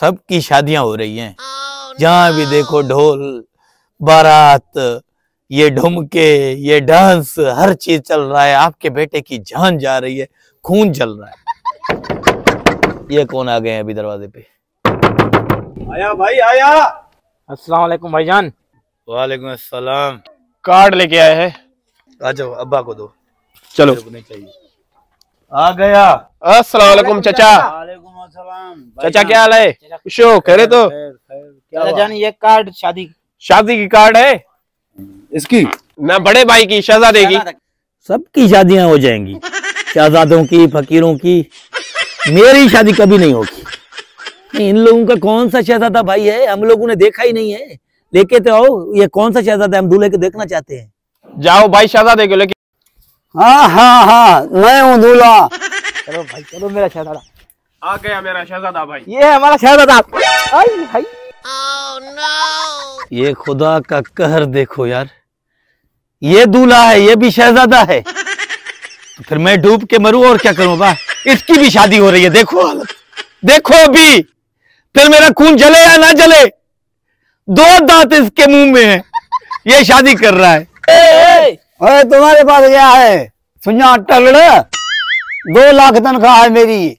सबकी शादियां हो रही हैं, जहां भी देखो ढोल बारात, ये ढुमके, ये डांस, हर चीज चल रहा है। आपके बेटे की जान जा रही है, खून चल रहा है। ये कौन आ गए हैं अभी दरवाजे पे? आया भाई आया। अस्सलाम वालेकुम भाईजान। वालेकुम अस्सलाम। कार्ड लेके आए हैं। आ जाओ, अब्बा को दो। चलो नहीं चाहिए। आ गया। अस्सलाम वालेकुम चाचा। वालेकुम अस्सलाम। चाचा क्या हाल है? खुश हो? कह रहे तो क्या जान ये कार्ड शादी की कार्ड है इसकी ना, बड़े भाई की, शहजादे की। सबकी शादियां हो जाएंगी, शहजादों की, फकीरों की। मेरी शादी कभी नहीं होगी। नहीं, इन लोगों का कौन सा शहजादा भाई है? हम लोगों ने देखा ही नहीं है। लेके तो आओ, ये कौन सा शहजादा है? हम दूल्हे को देखना चाहते हैं। जाओ भाई शहजादे को लेके। हाँ हाँ हाँ, मैं हूँ दूल्हा। चलो भाई चलो, मेरा शहजादा आ गया, मेरा शहजादा भाई। ये है हमारा शहजादा। आई भाई। ये खुदा का कहर देखो यार, ये दूल्हा है, ये भी शहजादा है। तो फिर मैं डूब के मरूं और क्या करूं? बा इसकी भी शादी हो रही है। देखो हालत, देखो अभी। फिर मेरा खून जले या ना जले, दो दांत इसके मुंह में है, ये शादी कर रहा है। अरे तुम्हारे पास क्या है? सुना टलड़, 2 लाख तनख्वाह है मेरी।